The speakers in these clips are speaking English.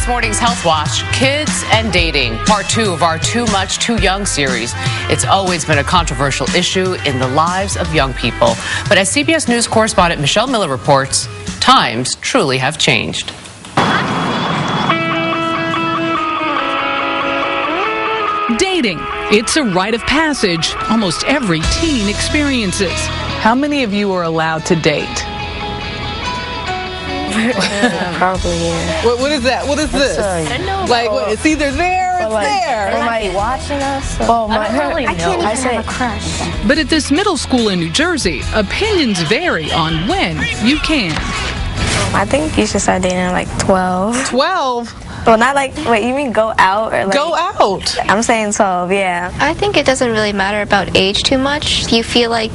This morning's Health Watch, Kids and Dating, part 2 of our Too Much, Too Young series. It's always been a controversial issue in the lives of young people. But as CBS News correspondent Michelle Miller reports, times truly have changed. Dating. It's a rite of passage almost every teen experiences. How many of you are allowed to date? Probably, yeah. What is that? What is this? Like, it's either there or it's there. They might be watching us. I can't even have a crush. But at this middle school in New Jersey, opinions vary on when you can. I think you should start dating at like 12. 12? Well, not like, wait, you mean go out? Or like, Go out. I'm saying 12, yeah. I think it doesn't really matter about age too much. You feel like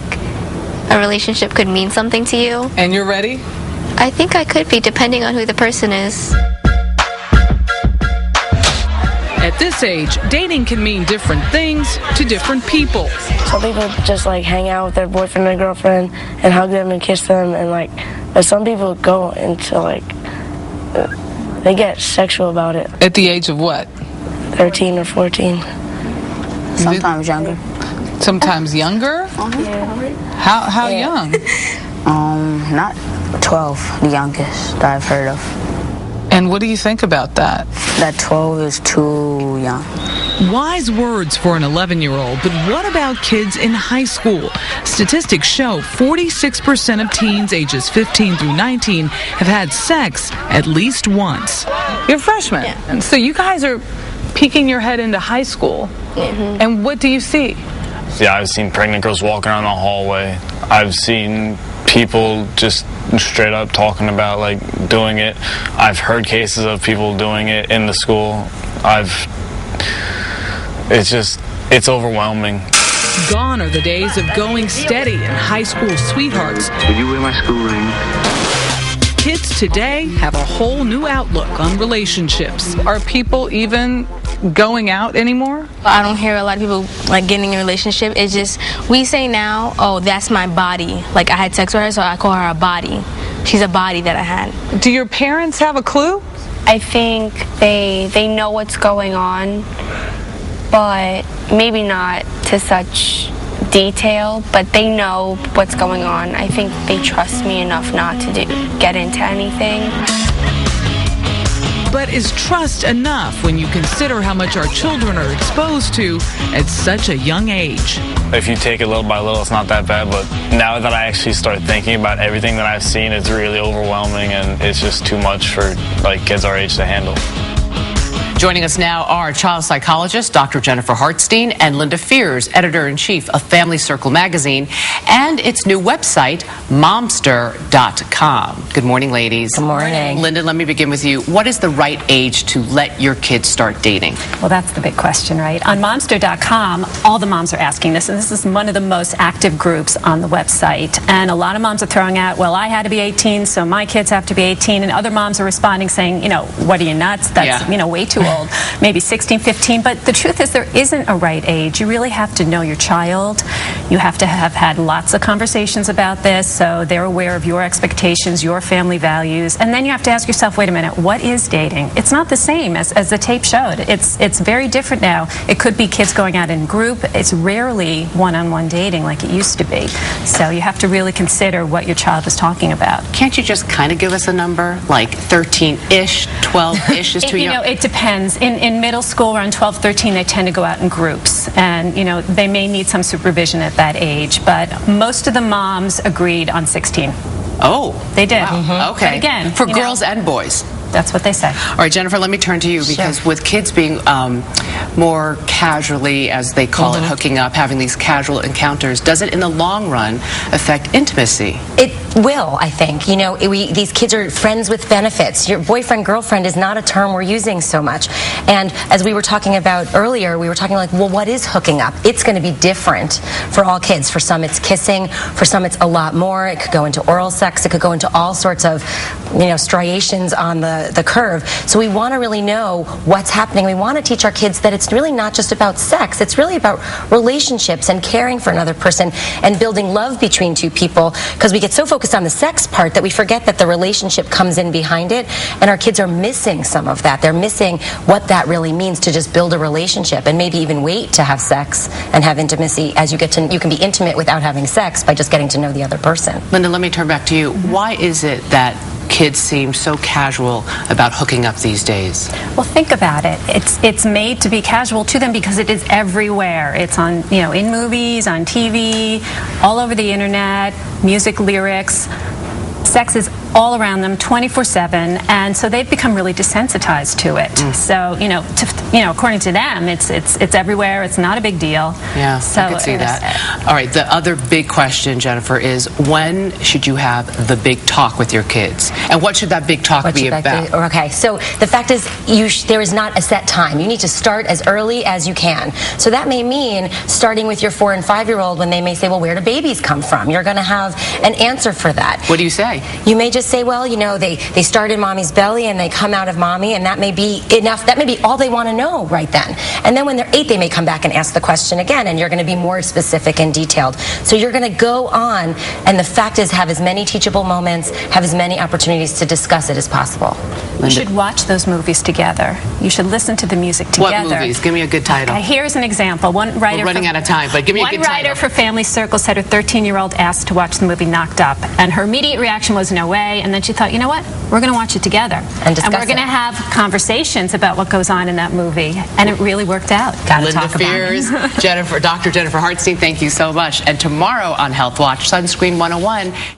a relationship could mean something to you. And you're ready? I think I could be, depending on who the person is. At this age, dating can mean different things to different people. Some people just like hang out with their boyfriend or girlfriend and hug them and kiss them, and like, but some people go into like, they get sexual about it. At the age of what? 13 or 14. Sometimes younger. Sometimes younger? Yeah. How young? Not 12, the youngest that I've heard of. And what do you think about that? That 12 is too young. Wise words for an 11-year-old, but what about kids in high school? Statistics show 46% of teens ages 15 through 19 have had sex at least once. You're freshmen. Yeah. And so you guys are peeking your head into high school. Mm-hmm. And what do you see? Yeah, I've seen pregnant girls walking around the hallway. I've seen people just straight up talking about like doing it. I've heard cases of people doing it in the school. It's overwhelming. Gone are the days of going steady and high school sweethearts. Will you wear my school ring? Kids today have a whole new outlook on relationships. Are people even going out anymore? I don't hear a lot of people like getting in a relationship. It's just, we say now, oh, that's my body. Like I had sex with her, so I call her a body. She's a body that I had. Do your parents have a clue? I think they know what's going on, but maybe not to such detail, but they know what's going on. I think they trust me enough not to get into anything. But is trust enough when you consider how much our children are exposed to at such a young age? If you take it little by little, it's not that bad, but now that I actually start thinking about everything that I've seen, it's really overwhelming, and it's just too much for like kids our age to handle. Joining us now are child psychologist Dr. Jennifer Hartstein and Linda Fears, editor-in-chief of Family Circle magazine, and its new website, MOMSTER.com. Good morning, ladies. Good morning. Linda, let me begin with you. What is the right age to let your kids start dating? Well, that's the big question, right? On MOMSTER.com, all the moms are asking this, and this is one of the most active groups on the website. And a lot of moms are throwing out, well, I had to be 18, so my kids have to be 18. And other moms are responding saying, you know, what are you, nuts? That's, way too old. Maybe 16, 15. But the truth is there isn't a right age. You really have to know your child. You have to have had lots of conversations about this so they're aware of your expectations, your family values. And then you have to ask yourself, wait a minute, what is dating? It's not the same as the tape showed. It's very different now. It could be kids going out in group. It's rarely one-on-one dating like it used to be. So you have to really consider what your child is talking about. Can't you just kind of give us a number? Like 13-ish, 12-ish is too young? You know, it depends. In middle school, around 12, 13, they tend to go out in groups. And, you know, they may need some supervision at that age. But most of the moms agreed on 16. Oh. They did. Wow. Okay. But again, for girls and boys. That's what they say. All right, Jennifer, let me turn to you because with kids being more casually, as they call it, hooking up, having these casual encounters, does it in the long run affect intimacy? It will, I think. You know, these kids are friends with benefits. Your boyfriend, girlfriend is not a term we're using so much. And as we were talking about earlier, we were talking like, well, what is hooking up? It's going to be different for all kids. For some, it's kissing. For some, it's a lot more. It could go into oral sex. It could go into all sorts of, striations on the the curve. So we want to really know what's happening. We want to teach our kids that it's really not just about sex. It's really about relationships and caring for another person and building love between two people, because we get so focused on the sex part that we forget that the relationship comes in behind it, and our kids are missing some of that. They're missing what that really means to just build a relationship and maybe even wait to have sex and have intimacy. As you can be intimate without having sex by just getting to know the other person. Linda, let me turn back to you. Why is it that kids seem so casual about hooking up these days? Well, think about it. It's made to be casual to them because it is everywhere. It's on, in movies, on TV, all over the internet, music, lyrics. Sex is all around them 24/7, and so they've become really desensitized to it. So, according to them, it's everywhere. It's not a big deal. Yeah, so I could see that. All right, the other big question, Jennifer, is when should you have the big talk with your kids? And what should that big talk be about? Okay, so the fact is there is not a set time. You need to start as early as you can. So that may mean starting with your 4- and 5-year-old when they may say, well, where do babies come from? You're going to have an answer for that. What do you say? You may just say, well, they start in mommy's belly and they come out of mommy, and that may be enough. That may be all they want to know right then. And then when they're 8, they may come back and ask the question again, and you're going to be more specific and detailed. So you're going to go on, and the fact is, have as many teachable moments, have as many opportunities to discuss it as possible. You should watch those movies together. You should listen to the music together. What movies? Give me a good title. Okay, here's an example. We're running out of time, but give me a good title. One writer for Family Circle said her 13-year-old asked to watch the movie Knocked Up, and her immediate reaction was no way, and then she thought, you know what? We're going to watch it together. And we're going to have conversations about what goes on in that movie, and it really worked out. Linda Fears, Dr. Jennifer Hartstein, thank you so much. And tomorrow on Health Watch, Sunscreen 101.